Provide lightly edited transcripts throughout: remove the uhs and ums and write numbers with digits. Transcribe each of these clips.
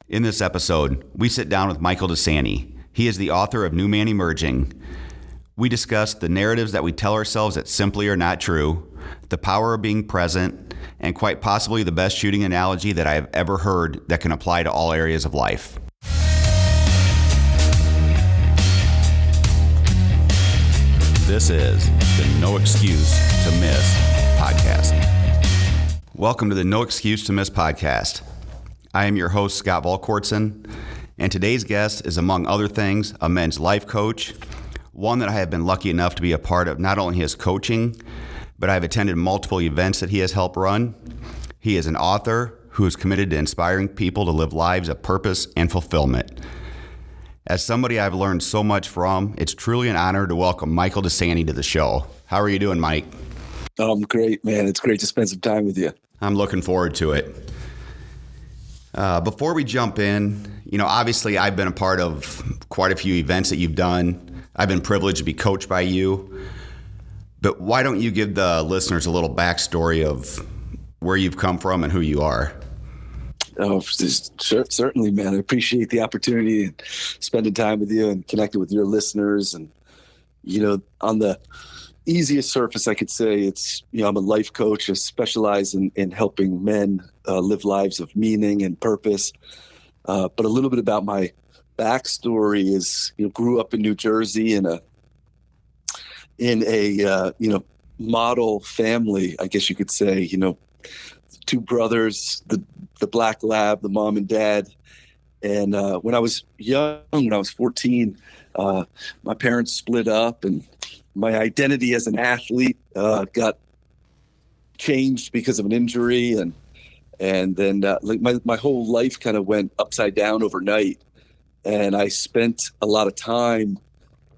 In this episode, we sit down with Michael Desanti. He is the author of New Man Emerging. We discuss the narratives that we tell ourselves that simply are not true, the power of being present, and quite possibly the best shooting analogy that I have ever heard that can apply to all areas of life. This is the No Excuse to Miss podcast. Welcome to the No Excuse to Miss podcast. I am your host, Scott Volkortson, and today's guest is, among other things, a men's life coach, one that I have been lucky enough to be a part of not only his coaching, but I've attended multiple events that he has helped run. He is an author who is committed to inspiring people to live lives of purpose and fulfillment. As somebody I've learned so much from, it's truly an honor to welcome Michael Desanti to the show. How are you doing, Mike? I'm great, man. It's great to spend some time with you. I'm looking forward to it. Before we jump in, obviously I've been a part of quite a few events that you've done. I've been privileged to be coached by you. But why don't you give the listeners a little backstory of where you've come from and who you are? Oh, certainly, man. I appreciate the opportunity and spending time with you and connecting with your listeners. And, on the easiest surface, I could say it's, I'm a life coach. I specialize in helping men live lives of meaning and purpose. But a little bit about my backstory is, grew up in New Jersey in a model family, I guess you could say, two brothers, the black lab, the mom and dad. And when I was young, when I was 14, my parents split up and my identity as an athlete got changed because of an injury. And then my whole life kind of went upside down overnight. And I spent a lot of time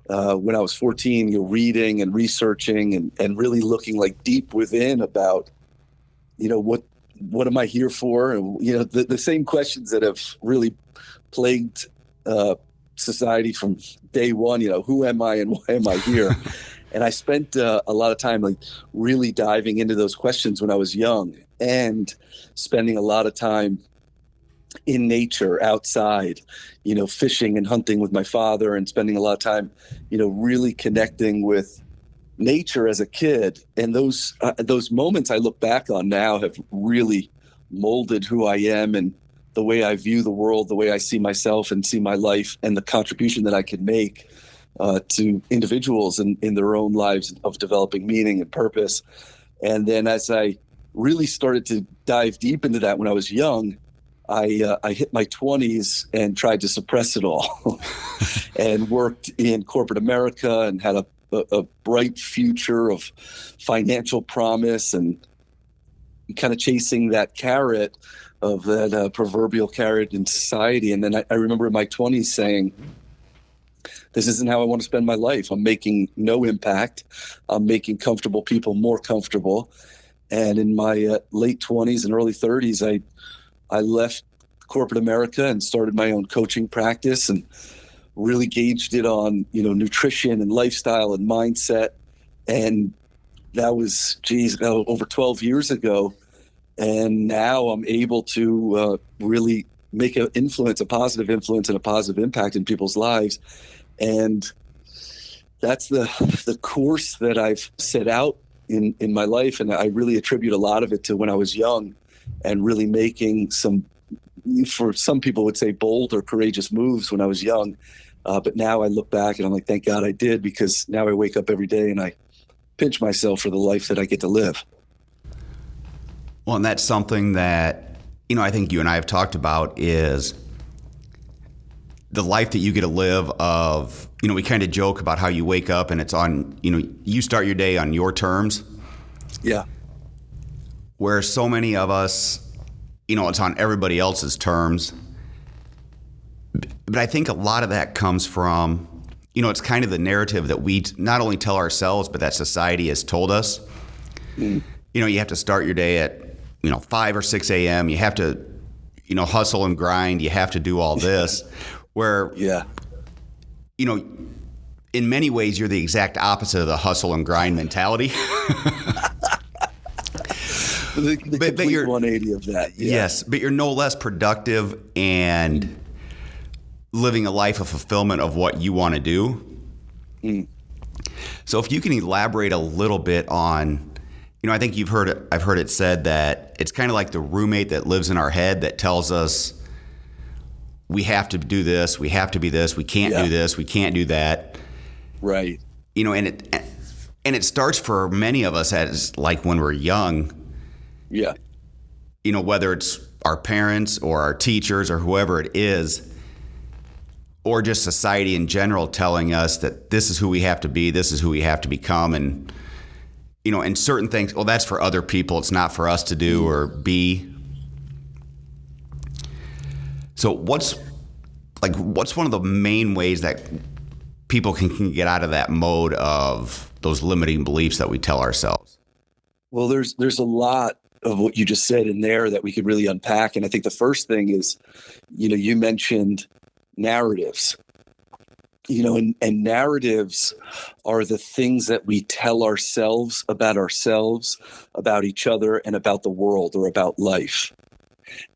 when I was 14, reading and researching and really looking like deep within about, what am I here for? And, the same questions that have really plagued society from day one, who am I and why am I here? And I spent a lot of time really diving into those questions when I was young and spending a lot of time in nature, outside, fishing and hunting with my father and spending a lot of time, really connecting with nature as a kid. And those moments I look back on now have really molded who I am and the way I view the world, the way I see myself and see my life and the contribution that I can make to individuals in their own lives of developing meaning and purpose. And then as I really started to dive deep into that when I was young, I hit my 20s and tried to suppress it all and worked in corporate America and had a bright future of financial promise and kind of chasing that carrot of that proverbial carrot in society. And then I remember in my 20s saying, this isn't how I want to spend my life. I'm making no impact. I'm making comfortable people more comfortable. And in my late 20s and early 30s, I left corporate America and started my own coaching practice and really gauged it on, nutrition and lifestyle and mindset. And that was, over 12 years ago. And now I'm able to really make an influence, a positive influence and a positive impact in people's lives. And that's the course that I've set out in my life. And I really attribute a lot of it to when I was young and really making some, for some people would say, bold or courageous moves when I was young. But now I look back and I'm like, thank God I did, because now I wake up every day and I pinch myself for the life that I get to live. Well, and that's something that, I think you and I have talked about is the life that you get to live of, we kind of joke about how you wake up and it's on, you start your day on your terms. Yeah. Where so many of us, it's on everybody else's terms. But I think a lot of that comes from, it's kind of the narrative that we not only tell ourselves, but that society has told us. Mm. You have to start your day at, 5 or 6 a.m. You have to, hustle and grind. You have to do all this. Where, in many ways, you're the exact opposite of the hustle and grind mentality. The complete you're 180 of that. Yeah. Yes, but you're no less productive and living a life of fulfillment of what you want to do. Mm. So if you can elaborate a little bit on, I think I've heard it said that it's kind of like the roommate that lives in our head that tells us we have to do this, we have to be this, we can't do this, we can't do that. Right. And it starts for many of us as like when we're young. Yeah. Whether it's our parents or our teachers or whoever it is, or just society in general telling us that this is who we have to be, this is who we have to become. And, and certain things, well, that's for other people. It's not for us to do or be. So what's one of the main ways that people can get out of that mode of those limiting beliefs that we tell ourselves? Well, there's a lot of what you just said in there that we could really unpack. And I think the first thing is, you mentioned narratives, and narratives are the things that we tell ourselves, about each other, and about the world or about life.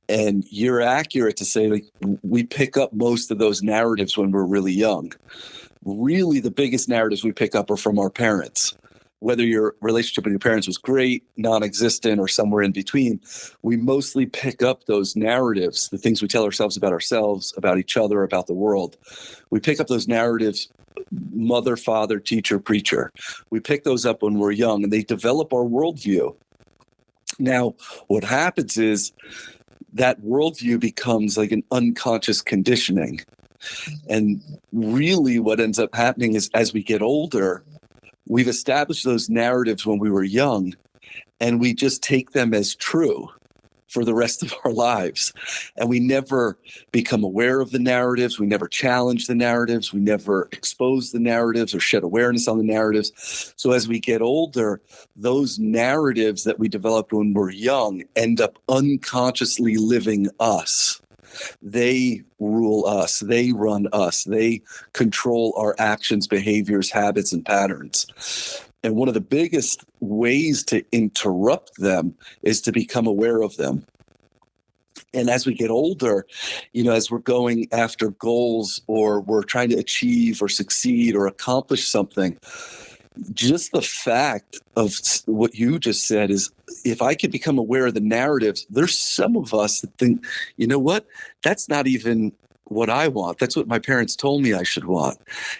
And you're accurate to say, like, we pick up most of those narratives when we're really young. Really, the biggest narratives we pick up are from our parents. Whether your relationship with your parents was great, non-existent, or somewhere in between, we mostly pick up those narratives, the things we tell ourselves, about each other, about the world. We pick up those narratives, mother, father, teacher, preacher. We pick those up when we're young, and they develop our worldview. Now, what happens is that worldview becomes like an unconscious conditioning. And really what ends up happening is as we get older, we've established those narratives when we were young, and we just take them as true for the rest of our lives. And we never become aware of the narratives. We never challenge the narratives. We never expose the narratives or shed awareness on the narratives. So as we get older, those narratives that we developed when we're young end up unconsciously living us. They rule us. They run us. They control our actions, behaviors, habits, and patterns. And one of the biggest ways to interrupt them is to become aware of them. And as we get older, as we're going after goals or we're trying to achieve or succeed or accomplish something, just the fact of what you just said is, if I could become aware of the narratives, there's some of us that think, you know what, that's not even what I want. That's what my parents told me I should want.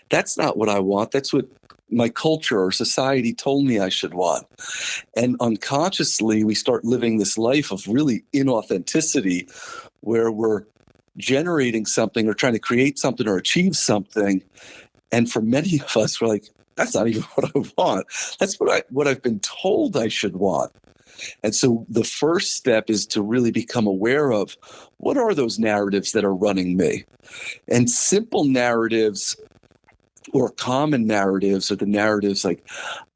That's not what I want. That's what my culture or society told me I should want. And unconsciously, we start living this life of really inauthenticity, where we're generating something or trying to create something or achieve something. And for many of us, we're like, that's not even what I want. That's what I've been told I should want. And so the first step is to really become aware of, what are those narratives that are running me? And simple narratives or common narratives are the narratives like,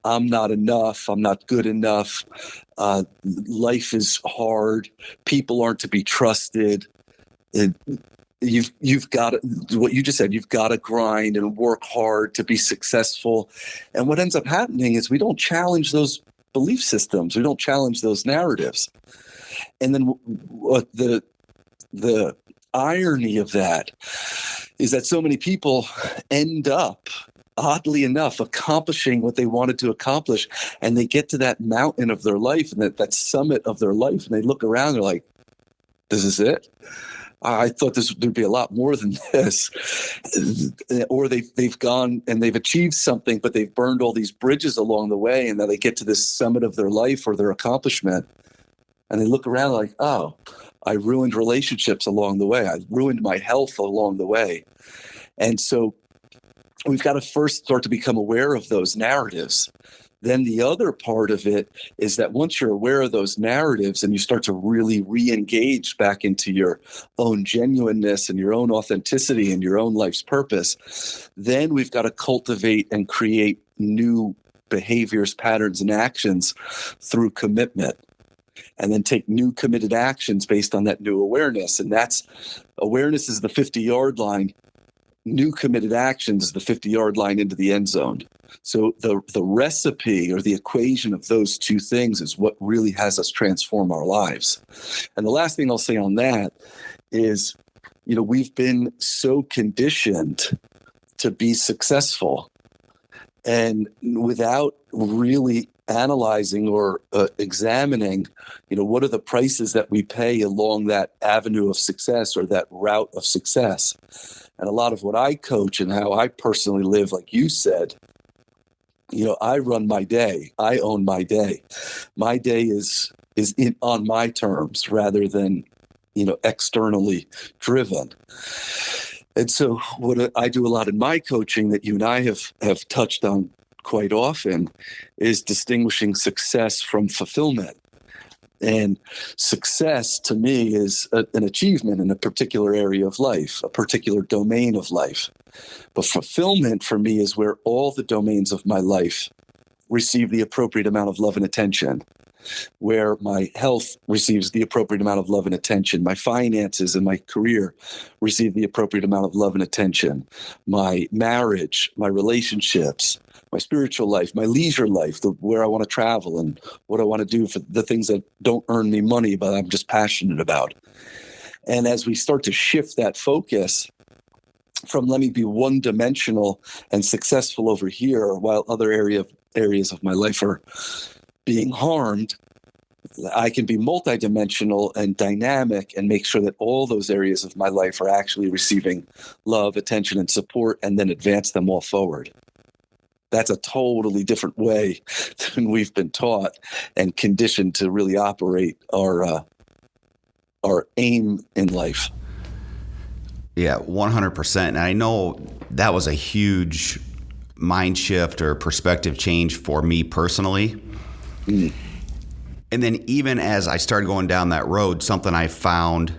I'm not enough, I'm not good enough, life is hard, people aren't to be trusted. You've got to, what you just said, you've got to grind and work hard to be successful. And what ends up happening is we don't challenge those belief systems. We don't challenge those narratives. And then what the irony of that is that so many people end up, oddly enough, accomplishing what they wanted to accomplish. And they get to that mountain of their life and that summit of their life. And they look around, they're like, this is it? I thought there'd be a lot more than this. Or they've gone and they've achieved something, but they've burned all these bridges along the way. And then they get to this summit of their life or their accomplishment. And they look around like, oh, I ruined relationships along the way. I ruined my health along the way. And so we've got to first start to become aware of those narratives. Then the other part of it is that once you're aware of those narratives and you start to really re-engage back into your own genuineness and your own authenticity and your own life's purpose, then we've got to cultivate and create new behaviors, patterns, and actions through commitment. And then take new committed actions based on that new awareness. And awareness is the 50-yard line. new committed actions is the 50-yard line into the end zone. So the recipe or the equation of those two things is what really has us transform our lives. And the last thing I'll say on that is, we've been so conditioned to be successful, and without really analyzing or examining, what are the prices that we pay along that avenue of success or that route of success. And a lot of what I coach and how I personally live, like you said, I run my day. I own my day. My day is on my terms rather than, externally driven. And so what I do a lot in my coaching that you and I have touched on quite often is distinguishing success from fulfillment. And success to me is an achievement in a particular area of life, a particular domain of life. But fulfillment for me is where all the domains of my life receive the appropriate amount of love and attention, where my health receives the appropriate amount of love and attention, my finances and my career receive the appropriate amount of love and attention, my marriage, my relationships, my spiritual life, my leisure life, where I want to travel and what I want to do for the things that don't earn me money, but I'm just passionate about. And as we start to shift that focus from let me be one-dimensional and successful over here while other areas of my life are being harmed, I can be multidimensional and dynamic and make sure that all those areas of my life are actually receiving love, attention, and support, and then advance them all forward. That's a totally different way than we've been taught and conditioned to really operate our aim in life. Yeah, 100%. And I know that was a huge mind shift or perspective change for me personally. Mm. And then even as I started going down that road, something I found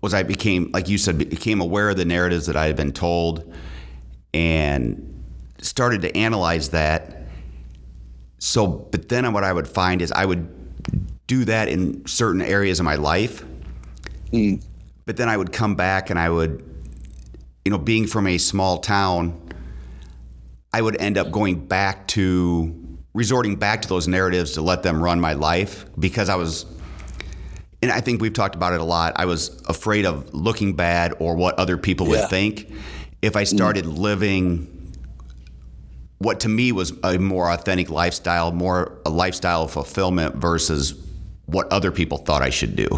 was I became, like you said, became aware of the narratives that I had been told and started to analyze that. So, but then what I would find is I would do that in certain areas of my life. Mm. But then I would come back and I would, being from a small town, I would end up resorting back to those narratives to let them run my life because and I think we've talked about it a lot, I was afraid of looking bad or what other people would think if I started living what to me was a more authentic lifestyle, more a lifestyle of fulfillment versus what other people thought I should do.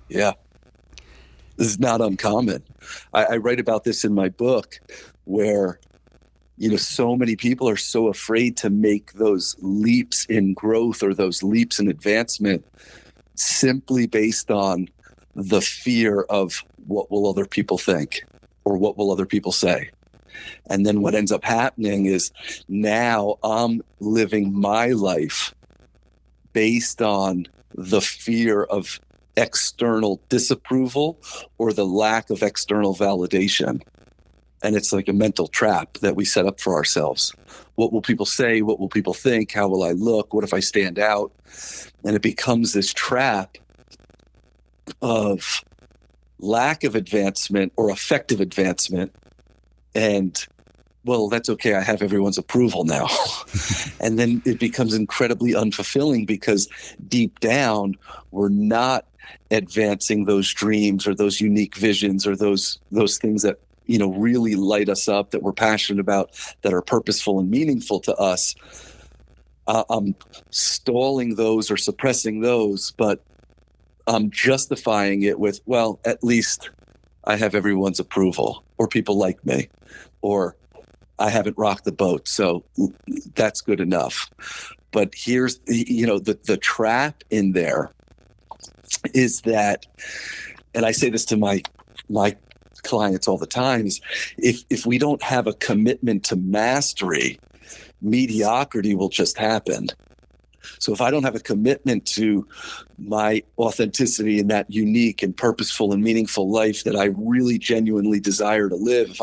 Yeah. This is not uncommon. I write about this in my book where, so many people are so afraid to make those leaps in growth or those leaps in advancement simply based on the fear of what will other people think or what will other people say. And then what ends up happening is now I'm living my life based on the fear of external disapproval or the lack of external validation. And it's like a mental trap that we set up for ourselves. What will people say? What will people think? How will I look? What if I stand out? And it becomes this trap of lack of advancement or effective advancement. And, well, that's okay. I have everyone's approval now. And then it becomes incredibly unfulfilling because deep down, we're not advancing those dreams or those unique visions or those things that really light us up, that we're passionate about, that are purposeful and meaningful to us. I'm stalling those or suppressing those, but I'm justifying it with, well, at least I have everyone's approval, or people like me, or I haven't rocked the boat, so that's good enough. But here's, the trap in there is that, and I say this to my clients all the time, is if we don't have a commitment to mastery, mediocrity will just happen. So if I don't have a commitment to my authenticity and that unique and purposeful and meaningful life that I really genuinely desire to live, if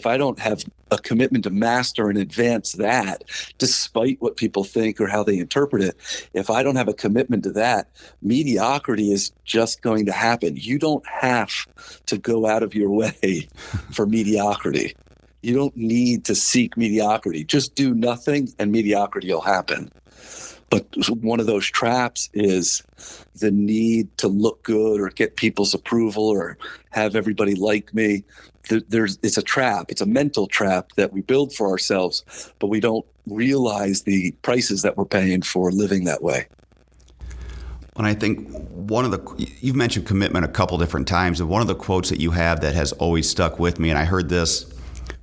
I don't have a commitment to master and advance that, despite what people think or how they interpret it, if I don't have a commitment to that, mediocrity is just going to happen. You don't have to go out of your way for mediocrity. You don't need to seek mediocrity. Just do nothing and mediocrity will happen. But one of those traps is the need to look good or get people's approval or have everybody like me. It's a trap. It's a mental trap that we build for ourselves, but we don't realize the prices that we're paying for living that way. And I think you've mentioned commitment a couple different times, and one of the quotes that you have that has always stuck with me, and I heard this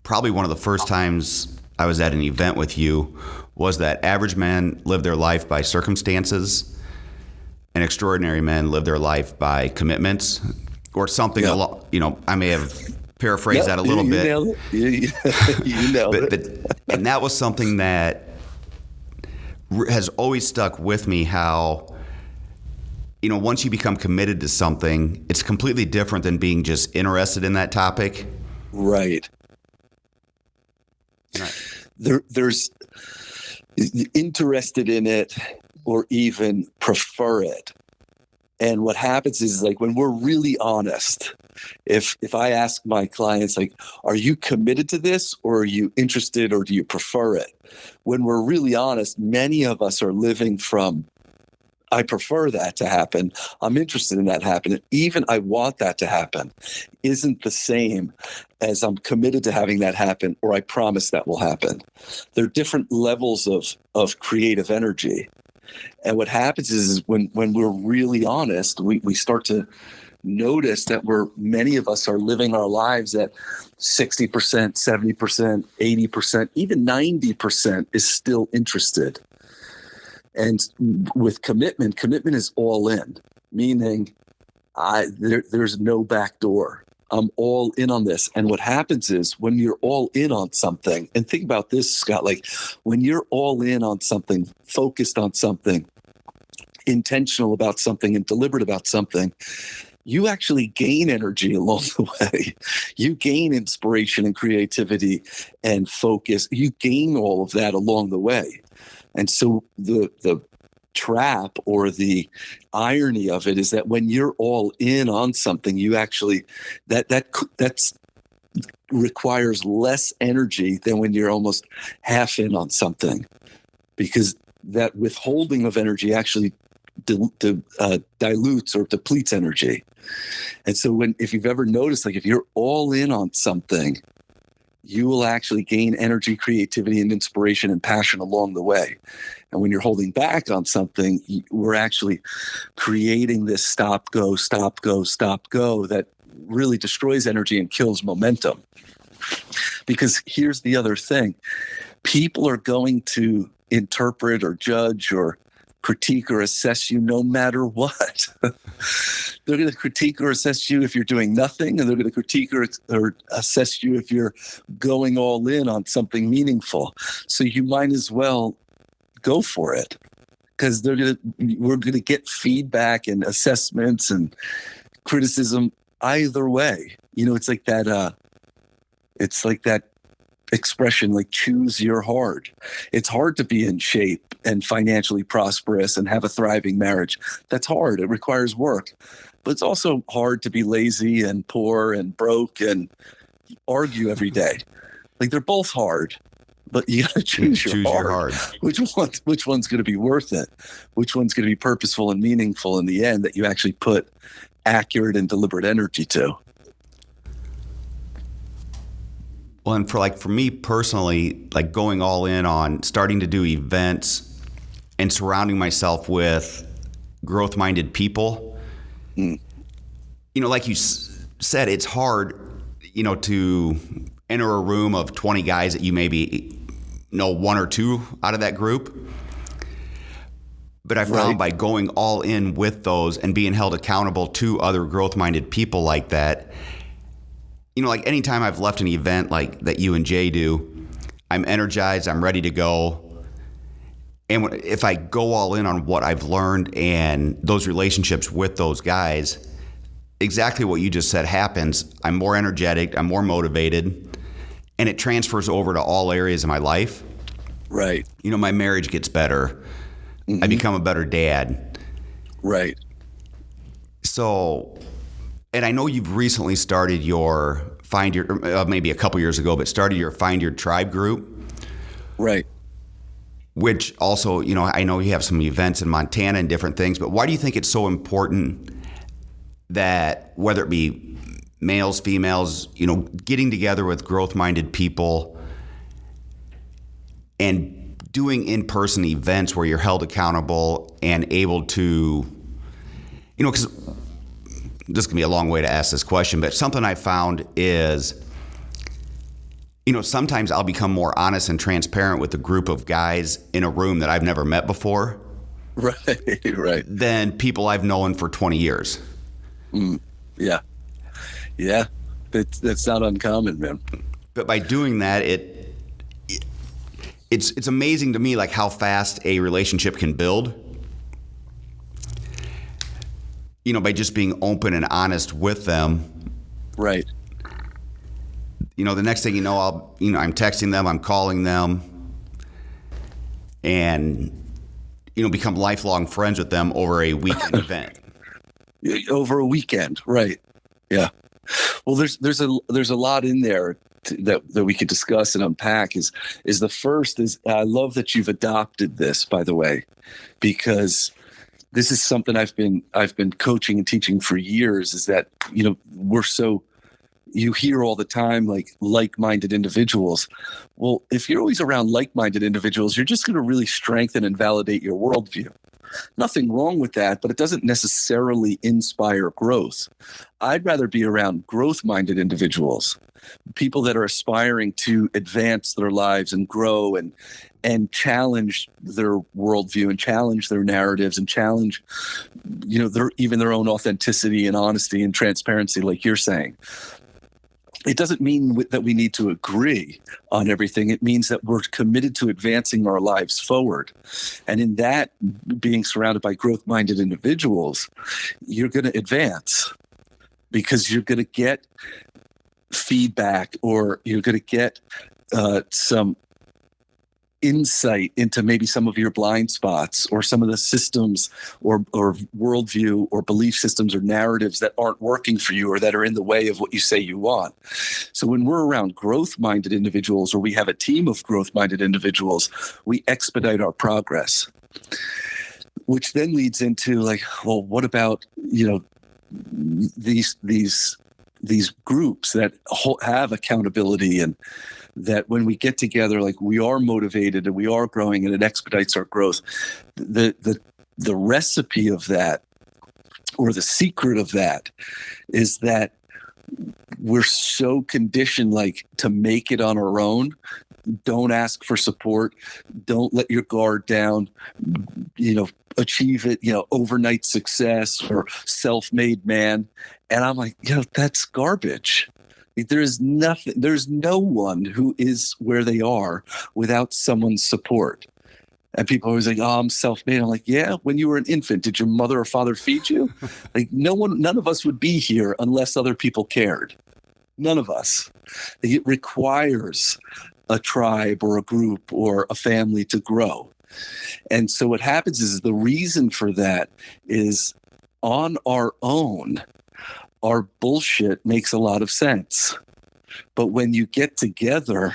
probably one of the first times I was at an event with you, was that average men live their life by circumstances and extraordinary men live their life by commitments, or something along, I may have paraphrased that a little bit. Nailed it. You nailed it. And that was something that has always stuck with me, how, once you become committed to something, it's completely different than being just interested in that topic. Right. There's interested in it or even prefer it. And what happens is, like, when we're really honest, if I ask my clients, like, are you committed to this, or are you interested, or do you prefer it? When we're really honest, many of us are living from, I prefer that to happen, I'm interested in that happening, even I want that to happen, isn't the same as I'm committed to having that happen, or I promise that will happen. There are different levels of creative energy. And what happens is when we're really honest, we start to notice that many of us are living our lives at 60%, 70%, 80%, even 90% is still interested. And with commitment is all in, meaning there's no back door. I'm all in on this. And what happens is, when you're all in on something, and think about this, Scott, like, when you're all in on something, focused on something, intentional about something, and deliberate about something, you actually gain energy along the way. You gain inspiration and creativity and focus. You gain all of that along the way. And so the trap, or the irony of it, is that when you're all in on something, you actually that's requires less energy than when you're almost half in on something, because that withholding of energy actually dilutes or depletes energy. And so if you've ever noticed, like, if you're all in on something, you will actually gain energy, creativity, and inspiration and passion along the way. And when you're holding back on something, we're actually creating this stop, go that really destroys energy and kills momentum. Because here's the other thing. People are going to interpret or judge or critique or assess you no matter what. They're going to critique or assess you if you're doing nothing, and they're going to critique or assess you if you're going all in on something meaningful. So you might as well go for it, because we're going to get feedback and assessments and criticism either way. It's like that. It's like that expression, like, choose your hard. It's hard to be in shape and financially prosperous and have a thriving marriage. That's hard. It requires work. But it's also hard to be lazy and poor and broke and argue every day. Like, they're both hard, but you got to choose your hard. Which one's going to be worth it? Which one's going to be purposeful and meaningful in the end, that you actually put accurate and deliberate energy to? Well, and for me personally, like, going all in on starting to do events and surrounding myself with growth-minded people, like you said, it's hard, to enter a room of 20 guys that you maybe know one or two out of that group. But I found by going all in with those and being held accountable to other growth-minded people like that, like, anytime I've left an event like that you and Jay do, I'm energized, I'm ready to go. And if I go all in on what I've learned and those relationships with those guys, exactly what you just said happens. I'm more energetic, I'm more motivated, and it transfers over to all areas of my life. Right. My marriage gets better. Mm-hmm. I become a better dad. Right. So, and I know you've recently started your maybe a couple years ago, but started your Find Your Tribe group. Right. Which also, I know you have some events in Montana and different things, but why do you think it's so important that whether it be males, females, getting together with growth-minded people and doing in-person events where you're held accountable and able to, because this can be a long way to ask this question, but something I found is, sometimes I'll become more honest and transparent with a group of guys in a room that I've never met before. Right. Than people I've known for 20 years. Yeah. Yeah. That's not uncommon, man. But by doing that, it's amazing to me, like how fast a relationship can build. By just being open and honest with them. Right. The next thing you know, I'm texting them, I'm calling them, and become lifelong friends with them over a weekend event. Over a weekend, right? Yeah. Well, there's a lot in there that we could discuss and unpack. Is the first is I love that you've adopted this, by the way, because this is something I've been coaching and teaching for years. Is that you hear all the time, like-minded individuals. Well, if you're always around like-minded individuals, you're just going to really strengthen and validate your worldview. Nothing wrong with that, but it doesn't necessarily inspire growth. I'd rather be around growth-minded individuals, people that are aspiring to advance their lives and grow and challenge their worldview and challenge their narratives and challenge, their own authenticity and honesty and transparency, like you're saying. It doesn't mean that we need to agree on everything. It means that we're committed to advancing our lives forward. And in that, being surrounded by growth-minded individuals, you're going to advance because you're going to get feedback, or you're going to get some insight into maybe some of your blind spots or some of the systems or worldview or belief systems or narratives that aren't working for you or that are in the way of what you say you want. So when we're around growth-minded individuals, or we have a team of growth-minded individuals, we expedite our progress, which then leads into what about, these groups that have accountability, and that when we get together, we are motivated and we are growing, and it expedites our growth. The recipe of that, or the secret of that, is that we're so conditioned to make it on our own. Don't ask for support. Don't let your guard down. Achieve it, overnight success or self-made man. And I'm like, that's garbage. There's no one who is where they are without someone's support. And people are always like, oh, I'm self-made. I'm like, yeah, when you were an infant, did your mother or father feed you? None of us would be here unless other people cared. None of us. It requires a tribe or a group or a family to grow. And so what happens is the reason for that is, on our own, our bullshit makes a lot of sense. But when you get together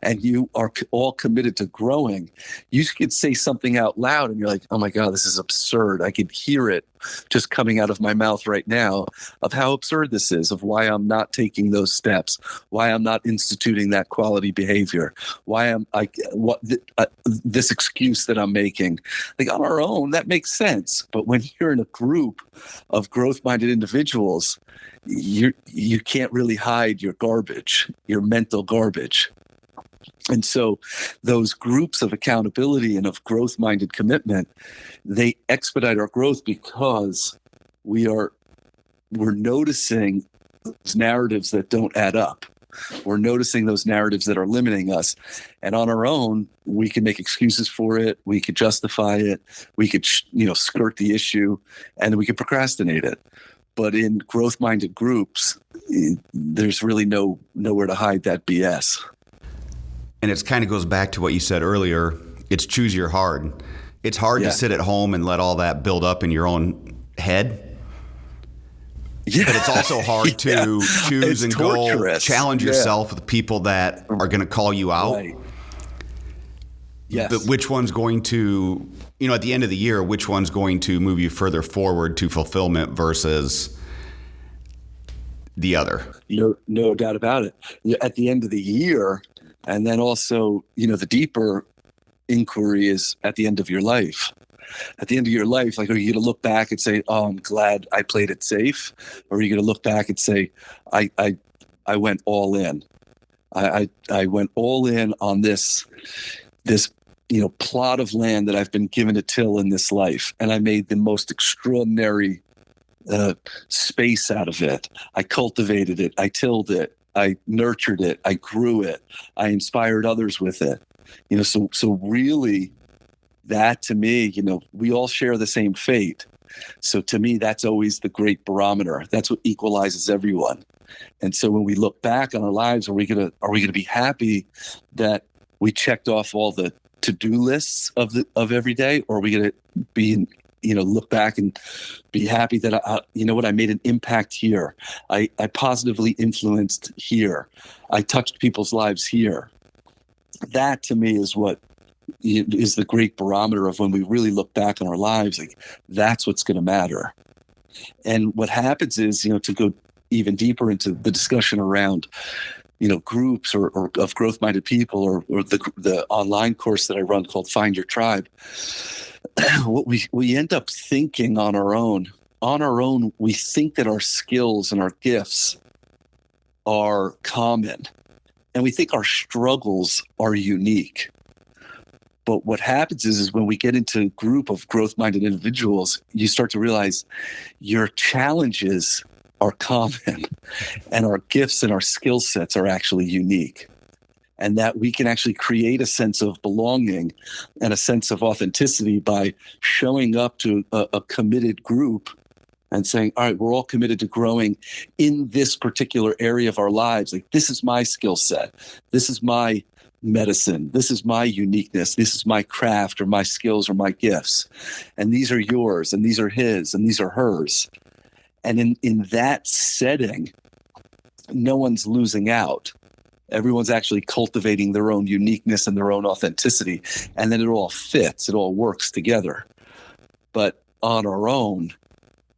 and you are all committed to growing, you could say something out loud and you're like, oh my God, this is absurd. I could hear it just coming out of my mouth right now of how absurd this is, of why I'm not taking those steps, why I'm not instituting that quality behavior, why this excuse that I'm making. On our own, that makes sense. But when you're in a group of growth-minded individuals, you can't really hide your garbage, your mental garbage. And so those groups of accountability and of growth-minded commitment, they expedite our growth because we're noticing those narratives that don't add up. we're noticing those narratives that are limiting us. And on our own, we can make excuses for it. We could justify it. We could, skirt the issue, and we could procrastinate it. But in growth-minded groups, there's really nowhere to hide that BS. And it kind of goes back to what you said earlier. It's choose your hard. It's hard to sit at home and let all that build up in your own head. Yeah. But it's also hard to choose and go challenge yourself with people that are going to call you out. Right. Yes. But which one's going to, at the end of the year, which one's going to move you further forward to fulfillment versus the other? No doubt about it. At the end of the year, and then also, the deeper inquiry is at the end of your life. At the end of your life, like, are you going to look back and say, "Oh, I'm glad I played it safe," or are you going to look back and say, "I went all in. I went all in on this plot of land that I've been given to till in this life, and I made the most extraordinary space out of it. I cultivated it. I tilled it. I nurtured it. I grew it. I inspired others with it." So really, that to me, we all share the same fate. So to me, that's always the great barometer. That's what equalizes everyone. And so when we look back on our lives, are we gonna be happy that we checked off all the to-do lists of every day, or are we gonna be look back and be happy that I made an impact here. I positively influenced here. I touched people's lives here. That to me is what is the great barometer of when we really look back on our lives. Like, that's what's going to matter. And what happens is, to go even deeper into the discussion around, groups or of growth-minded people, or the online course that I run called Find Your Tribe. What we end up thinking on our own, we think that our skills and our gifts are common, and we think our struggles are unique. But what happens is when we get into a group of growth-minded individuals, you start to realize your challenges are common and our gifts and our skill sets are actually unique. And that we can actually create a sense of belonging and a sense of authenticity by showing up to a committed group and saying, all right, we're all committed to growing in this particular area of our lives. Like, this is my skill set. This is my medicine. This is my uniqueness. This is my craft or my skills or my gifts. And these are yours, and these are his, and these are hers. And in that setting, no one's losing out. Everyone's actually cultivating their own uniqueness and their own authenticity. And then it all fits. It all works together. But on our own,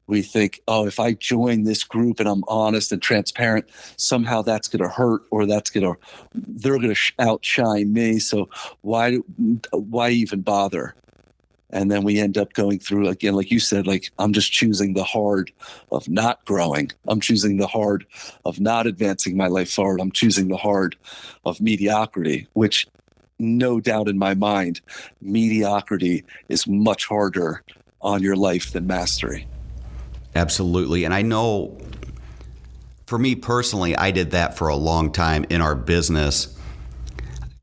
we think, oh, if I join this group and I'm honest and transparent, somehow that's going to hurt, or they're going to outshine me. So why even bother? And then we end up going through, again, like you said, like, I'm just choosing the hard of not growing. I'm choosing the hard of not advancing my life forward. I'm choosing the hard of mediocrity, which, no doubt in my mind, mediocrity is much harder on your life than mastery. Absolutely. And I know for me personally, I did that for a long time in our business.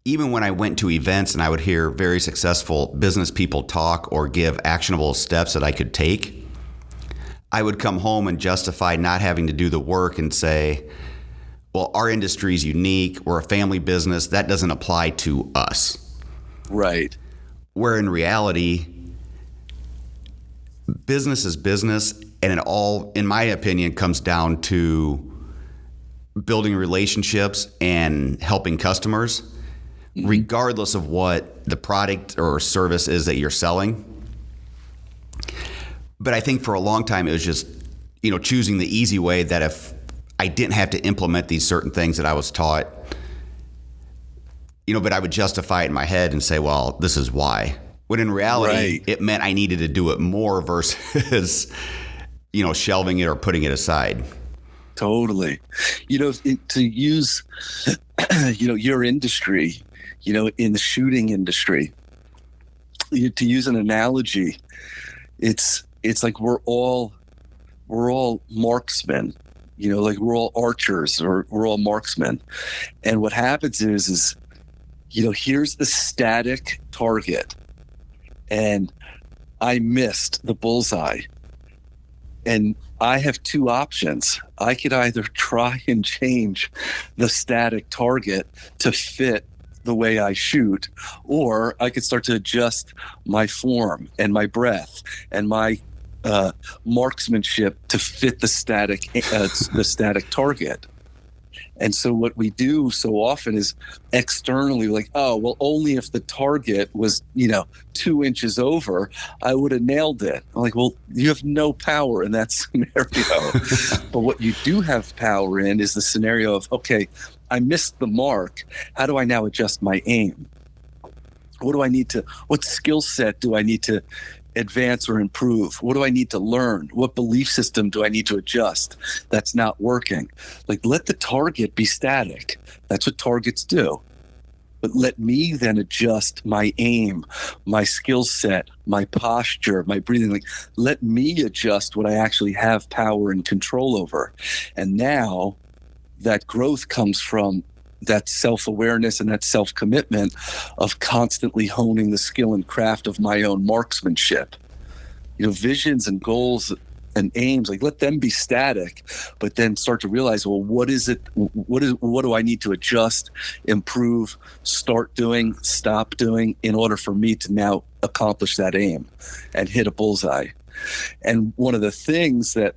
Even when I went to events and I would hear very successful business people talk or give actionable steps that I could take, I would come home and justify not having to do the work and say, well, our industry is unique. We're a family business. That doesn't apply to us. Right. Where in reality, business is business, and it all, in my opinion, comes down to building relationships and helping customers, regardless of what the product or service is that you're selling. But I think for a long time, it was just, choosing the easy way, that if I didn't have to implement these certain things that I was taught, but I would justify it in my head and say, well, this is why. When in reality, It meant I needed to do it more versus, shelving it or putting it aside. Totally. To use, your industry, in the shooting industry, to use an analogy, it's like we're all marksmen, like we're all archers or we're all marksmen. And what happens is, here's the static target. And I missed the bullseye. And I have two options. I could either try and change the static target to fit the way I shoot, or I could start to adjust my form and my breath and my marksmanship to fit the static target. And so what we do so often is externally like, oh, well, only if the target was, 2 inches over, I would have nailed it. I'm like, well, you have no power in that scenario. But what you do have power in is the scenario of, okay, I missed the mark. How do I now adjust my aim? What skill set do I need to advance or improve? What do I need to learn? What belief system do I need to adjust that's not working? Like, let the target be static. That's what targets do. But let me then adjust my aim, my skill set, my posture, my breathing. Like, let me adjust what I actually have power and control over. And now that growth comes from that self-awareness and that self-commitment of constantly honing the skill and craft of my own marksmanship. Visions and goals and aims, like, let them be static, but then start to realize, well, what do I need to adjust, improve, start doing, stop doing in order for me to now accomplish that aim and hit a bullseye. And one of the things that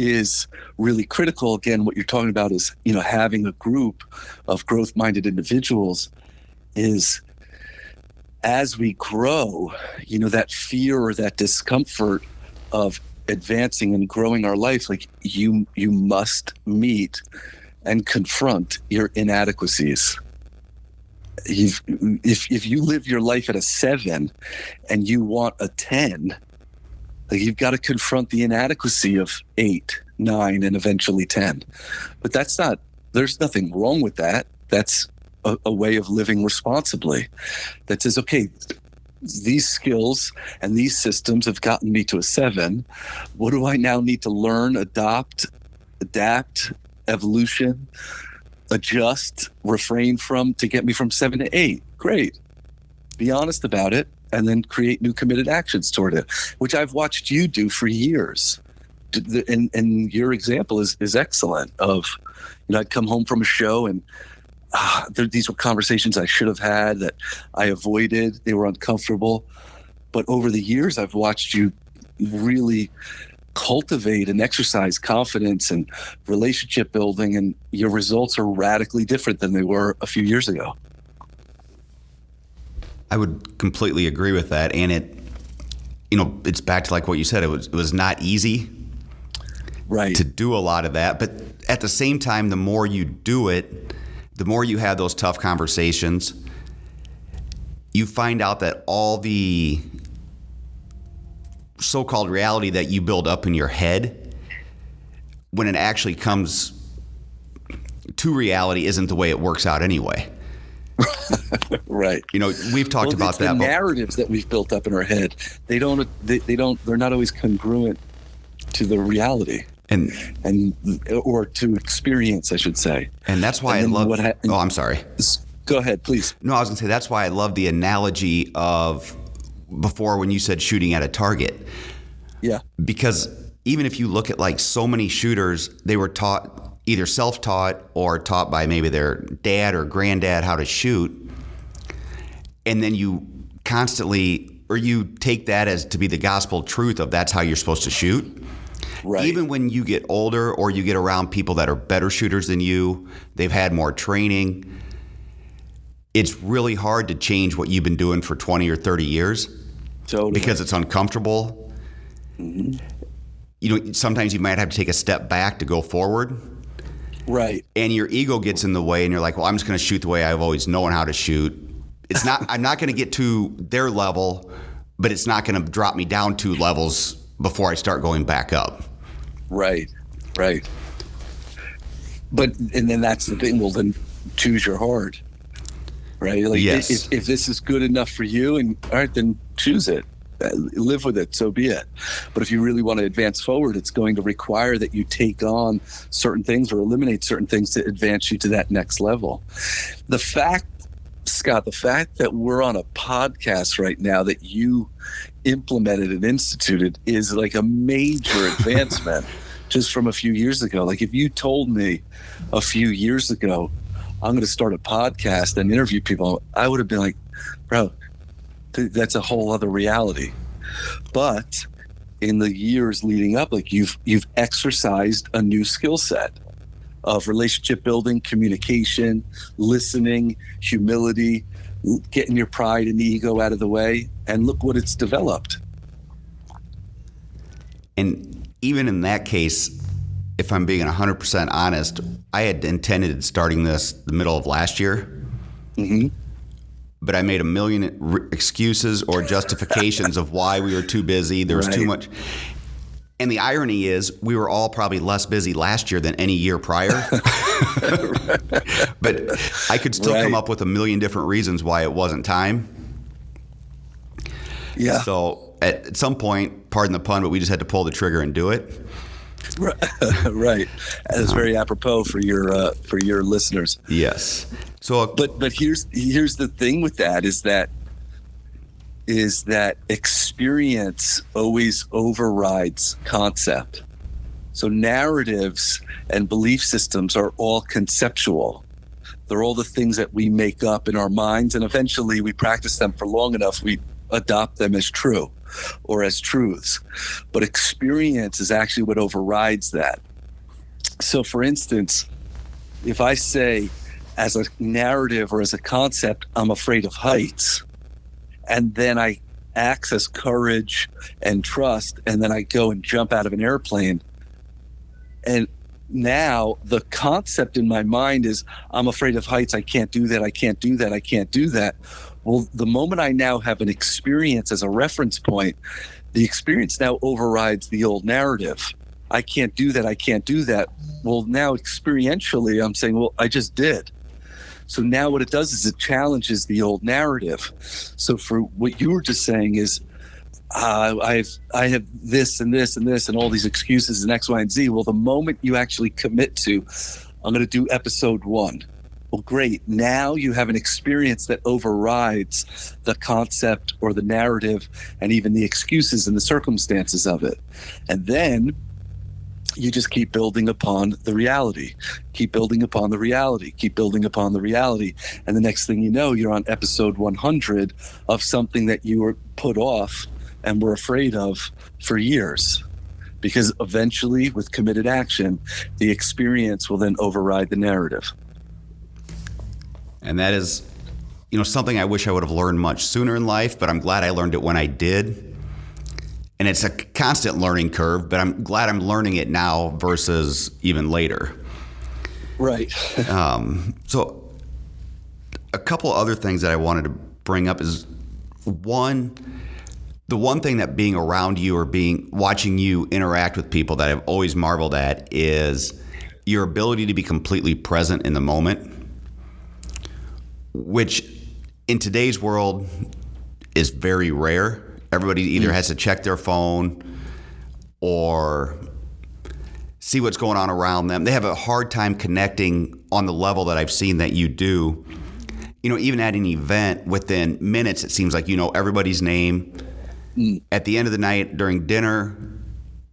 is really critical, again, what you're talking about is, having a group of growth-minded individuals, is as we grow, that fear or that discomfort of advancing and growing our life, like you must meet and confront your inadequacies. If you live your life at a 7 and you want a 10, like, you've got to confront the inadequacy of 8, 9, and eventually 10. But there's nothing wrong with that. That's a way of living responsibly that says, okay, these skills and these systems have gotten me to a 7. What do I now need to learn, adapt, evolution, adjust, refrain from to get me from 7 to 8? Great. Be honest about it. And then create new committed actions toward it, which I've watched you do for years. And your example is excellent of, I'd come home from a show and these were conversations I should have had that I avoided. They were uncomfortable. But over the years, I've watched you really cultivate and exercise confidence and relationship building, and your results are radically different than they were a few years ago. I would completely agree with that. And it's back to like what you said, it was not easy to do a lot of that. But at the same time, the more you do it, the more you have those tough conversations, you find out that all the so-called reality that you build up in your head, when it actually comes to reality, isn't the way it works out anyway. Right. We've talked about that. The narratives that we've built up in our head, they're not always congruent to the reality and or to experience, I should say. And that's why I love. I'm sorry. Go ahead, please. No, I was gonna say that's why I love the analogy of before when you said shooting at a target. Yeah. Because even if you look at like so many shooters, they were taught either self-taught or taught by maybe their dad or granddad how to shoot. And then you constantly, or you take that as to be the gospel truth of that's how you're supposed to shoot. Right. Even when you get older or you get around people that are better shooters than you, they've had more training, it's really hard to change what you've been doing for 20 or 30 years. Totally. Because it's uncomfortable. Mm-hmm. Sometimes you might have to take a step back to go forward. Right. And your ego gets in the way and you're like, well, I'm just going to shoot the way I've always known how to shoot. I'm not going to get to their level, but it's not going to drop me down 2 levels before I start going back up. Right. But, and then that's the thing. Well, then choose your heart. Right. Like, yes. If this is good enough for you, and all right, then choose it. live with it, so be it. But if you really want to advance forward, it's going to require that you take on certain things or eliminate certain things to advance you to that next level. The fact, Scott, the fact that we're on a podcast right now that you implemented and instituted is like a major advancement just from a few years ago. Like if you told me a few years ago, I'm going to start a podcast and interview people, I would have been like, bro, that's a whole other reality. But in the years leading up, like you've exercised a new skill set of relationship building, communication, listening, humility, getting your pride and ego out of the way, and look what it's developed. And even in that case, if I'm being 100% honest, I had intended starting this the middle of last year. Mm-hmm. But I made a million excuses or justifications of why we were too busy. There was too much. And the irony is we were all probably less busy last year than any year prior. But I could still come up with a million different reasons why it wasn't time. Yeah. So at some point, pardon the pun, but we just had to pull the trigger and do it. Right. That's very apropos for your listeners. Yes. So, but here's the thing with that is that experience always overrides concept. So narratives and belief systems are all conceptual. They're all the things that we make up in our minds, and eventually we practice them for long enough, we adopt them as true or as truths. But experience is actually what overrides that. So for instance, if I say as a narrative or as a concept, I'm afraid of heights, and then I access courage and trust, and then I go and jump out of an airplane, and now the concept in my mind is I'm afraid of heights, I can't do that, I can't do that, I can't do that. Well, the moment I now have an experience as a reference point, the experience now overrides the old narrative. I can't do that, I can't do that. Well, now experientially, I'm saying, well, I just did. So now what it does is it challenges the old narrative. So for what you were just saying is, I have this and this and this and all these excuses and X, Y, and Z. Well, the moment you actually commit to, I'm going to do episode 1. Well, great. Now you have an experience that overrides the concept or the narrative and even the excuses and the circumstances of it. And then you just keep building upon the reality, keep building upon the reality, keep building upon the reality. And the next thing you know, you're on episode 100 of something that you were put off and were afraid of for years. Because eventually, with committed action, the experience will then override the narrative. And that is, something I wish I would have learned much sooner in life, but I'm glad I learned it when I did. And it's a constant learning curve, but I'm glad I'm learning it now versus even later. Right. So a couple other things that I wanted to bring up is the one thing that being around you or watching you interact with people that I've always marveled at is your ability to be completely present in the moment, which in today's world is very rare. Everybody either has to check their phone or see what's going on around them. They have a hard time connecting on the level that I've seen that you do. Even at an event, within minutes, it seems like you know everybody's name. At the end of the night, during dinner,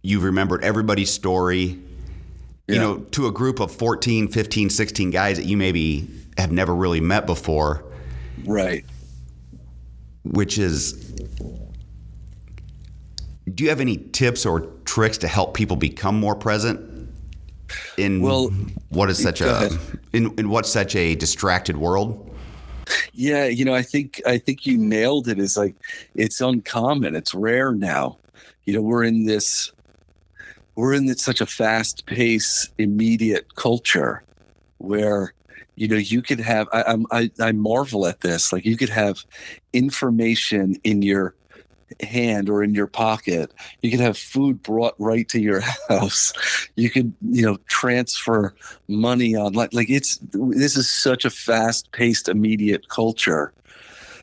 you've remembered everybody's story. Yeah. To a group of 14, 15, 16 guys that you maybe have never really met before. Right. Which is, do you have any tips or tricks to help people become more present in what's such a distracted world? Yeah, I think you nailed it. It's like it's uncommon. It's rare now. We're in such a fast pace, immediate culture where you could have. I marvel at this. Like you could have information in your hand or in your pocket. You could have food brought right to your house. You could transfer money online. Like this is such a fast-paced, immediate culture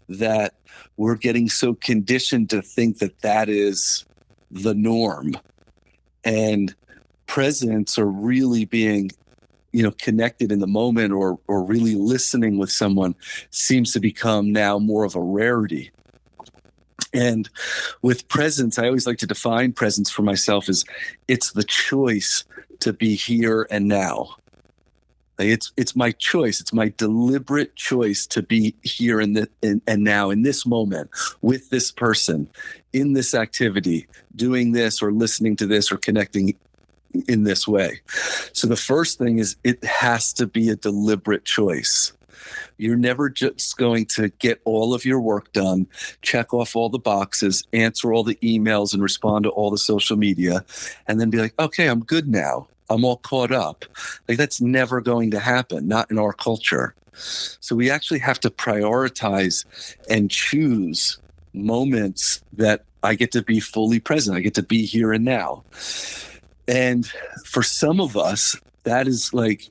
that we're getting so conditioned to think that that is the norm. And presence, or really being, connected in the moment, or really listening with someone, seems to become now more of a rarity. And with presence, I always like to define presence for myself as it's the choice to be here and now. It's my choice. It's my deliberate choice to be here and now, in this moment, with this person, in this activity, doing this or listening to this or connecting in this way. So the first thing is, it has to be a deliberate choice. You're never just going to get all of your work done, check off all the boxes, answer all the emails, and respond to all the social media, and then be like, okay, I'm good now. I'm all caught up. Like, that's never going to happen, not in our culture. So we actually have to prioritize and choose moments that I get to be fully present. I get to be here and now. And for some of us, that is like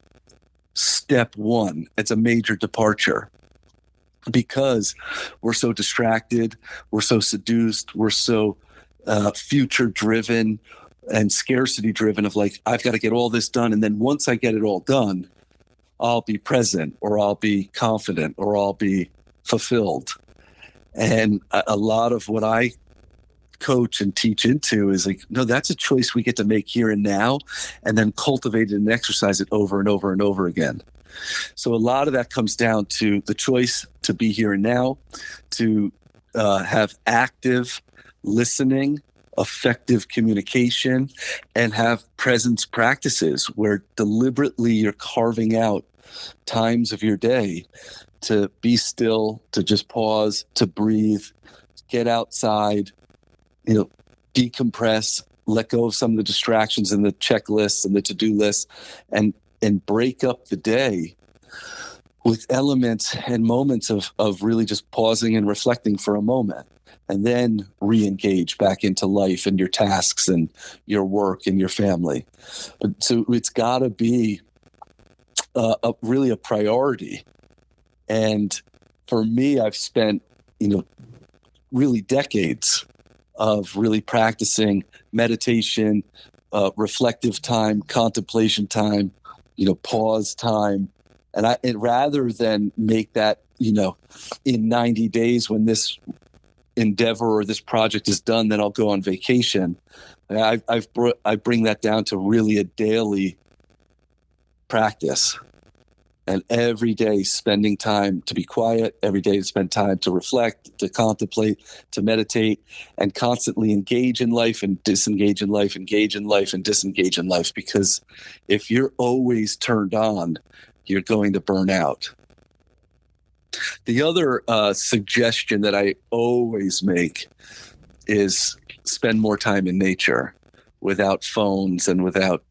step one. It's a major departure, because we're so distracted, we're so seduced, we're so future driven and scarcity driven, of like, I've got to get all this done, and then once I get it all done, I'll be present, or I'll be confident, or I'll be fulfilled. And a lot of what I coach and teach into is like, no, that's a choice we get to make here and now, and then cultivate it and exercise it over and over and over again. So a lot of that comes down to the choice to be here and now, to have active listening, effective communication, and have presence practices where deliberately you're carving out times of your day to be still, to just pause, to breathe, get outside, decompress, let go of some of the distractions and the checklists and the to-do lists, and break up the day with elements and moments of really just pausing and reflecting for a moment, and then re-engage back into life and your tasks and your work and your family. But so it's got to be really a priority. And for me, I've spent, really decades of really practicing meditation, reflective time, contemplation time, pause time. And rather than make that, in 90 days, when this endeavor or this project is done, then I'll go on vacation. I bring that down to really a daily practice. And every day spending time to be quiet, every day to spend time to reflect, to contemplate, to meditate, and constantly engage in life and disengage in life, engage in life and disengage in life. Because if you're always turned on, you're going to burn out. The other suggestion that I always make is spend more time in nature, without phones and without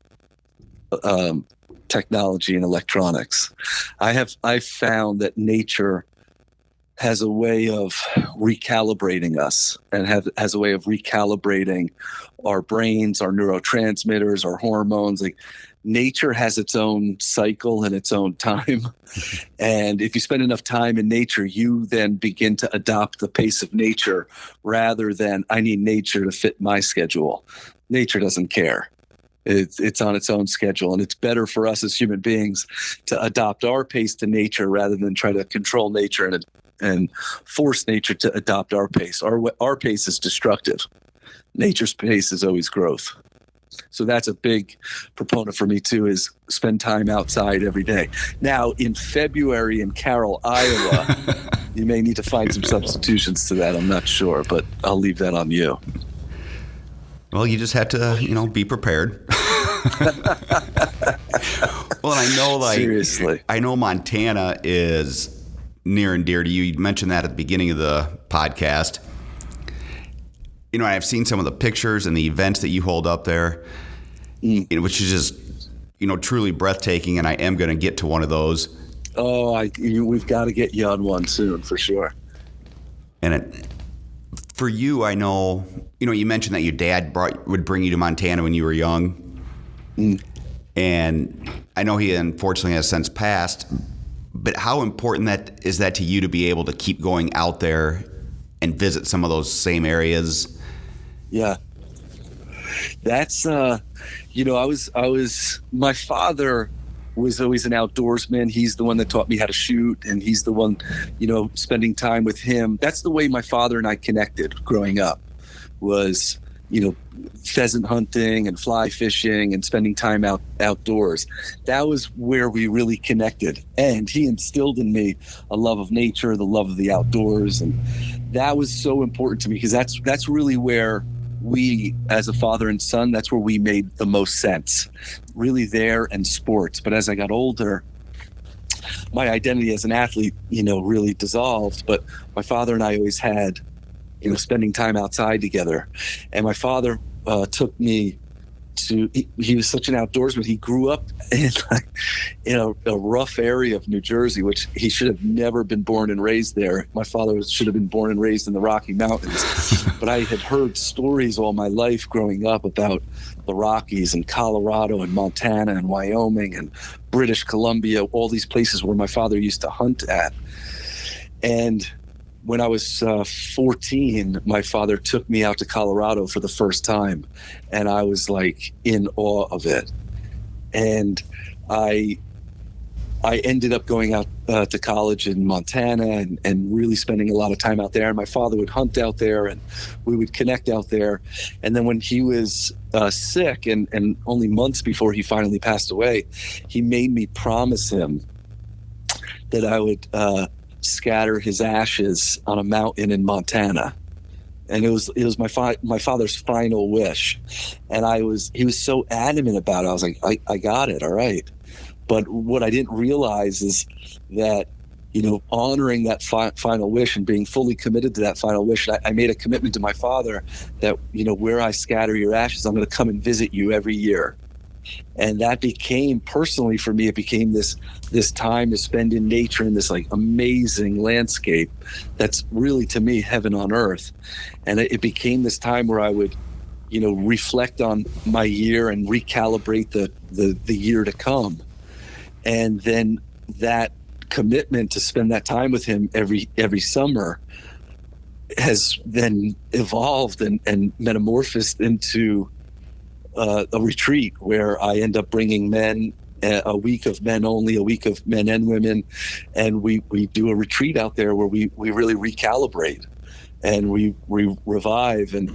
technology and electronics. I've found that nature has a way of recalibrating us, and has a way of recalibrating our brains, our neurotransmitters, our hormones. Like, nature has its own cycle and its own time. And if you spend enough time in nature, you then begin to adopt the pace of nature, rather than I need nature to fit my schedule. Nature doesn't care. It's on its own schedule, and it's better for us as human beings to adopt our pace to nature, rather than try to control nature and force nature to adopt our pace. Our pace is destructive. Nature's pace is always growth. So that's a big proponent for me too, is spend time outside every day. Now, in February in Carroll, Iowa, you may need to find some substitutions to that. I'm not sure, but I'll leave that on you. Well, you just have to, be prepared. Well, and I know, Seriously, I know Montana is near and dear to you. You mentioned that at the beginning of the podcast. I've seen some of the pictures and the events that you hold up there, which is just, truly breathtaking. And I am going to get to one of those. Oh, we've got to get you on one soon, for sure. And for you, I know, you mentioned that your dad would bring you to Montana when you were young. And I know he unfortunately has since passed. But how important is that to you, to be able to keep going out there and visit some of those same areas? Yeah. That's my father was always an outdoorsman. He's the one that taught me how to shoot, and he's the one, spending time with him. That's the way my father and I connected growing up, was, pheasant hunting and fly fishing and spending time outdoors. That was where we really connected. And he instilled in me a love of nature, the love of the outdoors. And that was so important to me, because that's really where we, as a father and son, that's where we made the most sense, really, there and sports. But as I got older, my identity as an athlete, really dissolved. But my father and I always had, spending time outside together. And my father took me to, he was such an outdoorsman. He grew up in a rough area of New Jersey, which he should have never been born and raised there. My father should have been born and raised in the Rocky Mountains. But I had heard stories all my life growing up about the Rockies and Colorado and Montana and Wyoming and British Columbia, all these places where my father used to hunt at. And when I was 14, my father took me out to Colorado for the first time, and I was like in awe of it. And I ended up going out to college in Montana and really spending a lot of time out there. And my father would hunt out there, and we would connect out there. And then when he was sick, and only months before he finally passed away, he made me promise him that I would scatter his ashes on a mountain in Montana. And it was my father's final wish. And he was so adamant about it. I was like, I got it. All right. But what I didn't realize is that, honoring that final wish and being fully committed to that final wish, I made a commitment to my father that, where I scatter your ashes, I'm going to come and visit you every year. And that became, personally for me, it became this time to spend in nature in this like amazing landscape that's really, to me, heaven on earth. And it became this time where I would, reflect on my year and recalibrate the year to come. And then that commitment to spend that time with him every summer has then evolved and metamorphosed into a retreat where I end up bringing men, a week of men only, a week of men and women. And we do a retreat out there where we really recalibrate, and we revive and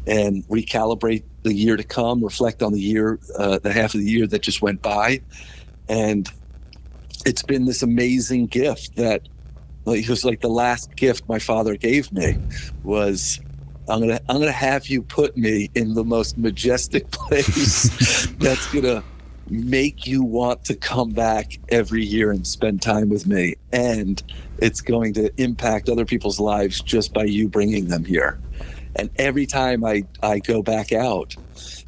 recalibrate the year to come, reflect on the year, the half of the year that just went by. And it's been this amazing gift that, it was like the last gift my father gave me was, I'm gonna have you put me in the most majestic place that's gonna make you want to come back every year and spend time with me, and it's going to impact other people's lives just by you bringing them here. And every time I go back out,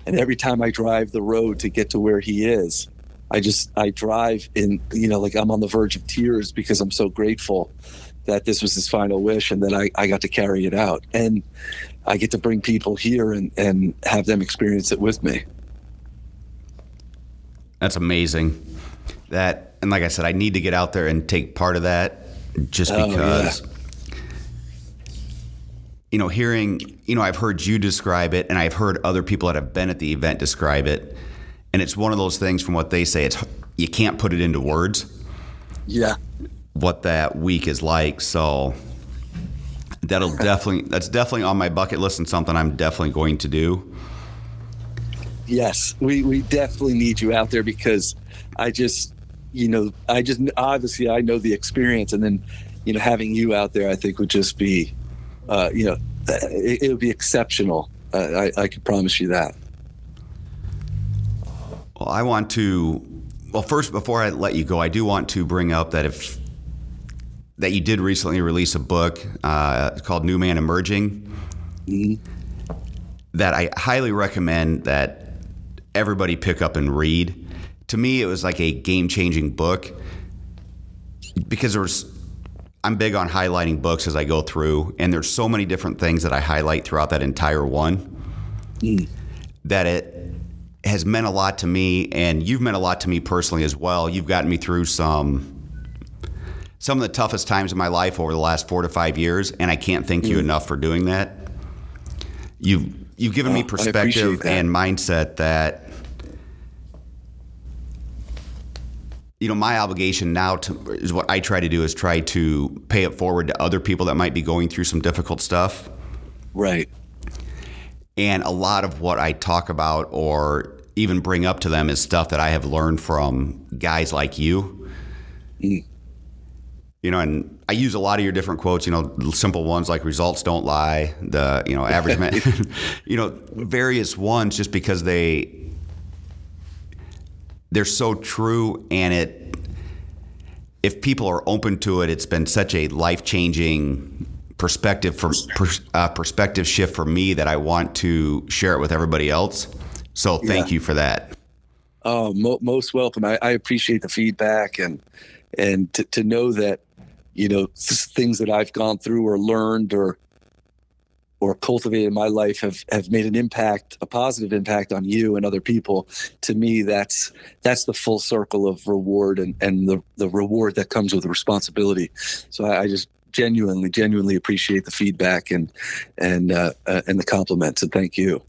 and every time I drive the road to get to where he is, I drive in, like I'm on the verge of tears, because I'm so grateful that this was his final wish and that I got to carry it out. And I get to bring people here and have them experience it with me. That's amazing. And like I said, I need to get out there and take part of that, just because, hearing, I've heard you describe it, and I've heard other people that have been at the event describe it. And it's one of those things, from what they say, you can't put it into words. Yeah. What that week is like. So that's definitely on my bucket list, and something I'm definitely going to do. Yes, we definitely need you out there, because I just obviously I know the experience, and then, having you out there, I think would just be, it would be exceptional. I can promise you that. Well, first, before I let you go, I do want to bring up that you did recently release a book called New Man Emerging, that I highly recommend that everybody pick up and read. To me, it was like a game-changing book, because I'm big on highlighting books as I go through, and there's so many different things that I highlight throughout that entire one, that it has meant a lot to me, and you've meant a lot to me personally as well. You've gotten me through some some of the toughest times in my life over the last 4 to 5 years, and I can't thank you enough for doing that. You've given me perspective and mindset that, my obligation now is what I try to do is try to pay it forward to other people that might be going through some difficult stuff. Right. And a lot of what I talk about or even bring up to them is stuff that I have learned from guys like you. And I use a lot of your different quotes, simple ones like results don't lie, the, average man, various ones just because they're so true. And if people are open to it, it's been such a life-changing perspective shift for me that I want to share it with everybody else. So thank you for that. Oh, most welcome. I appreciate the feedback and to know that, things that I've gone through or learned or cultivated in my life have made an impact, a positive impact on you and other people. To me, that's the full circle of reward and the reward that comes with responsibility. So I just genuinely appreciate the feedback and the compliments, and thank you.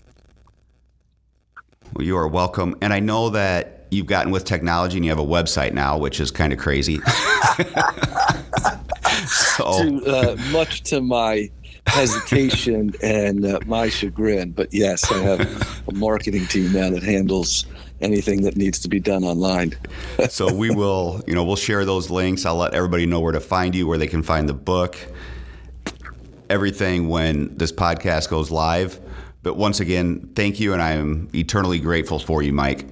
Well, you are welcome. And I know that you've gotten with technology and you have a website now, which is kind of crazy. Much to my hesitation and my chagrin, but yes, I have a marketing team now that handles anything that needs to be done online. So we will, we'll share those links. I'll let everybody know where to find you, where they can find the book, everything when this podcast goes live. But once again, thank you, and I am eternally grateful for you, Mike.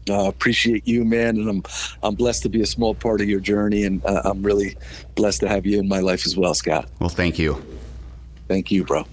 Appreciate you, man, and I'm blessed to be a small part of your journey, and I'm really blessed to have you in my life as well, Scott. Well, thank you. Thank you, bro.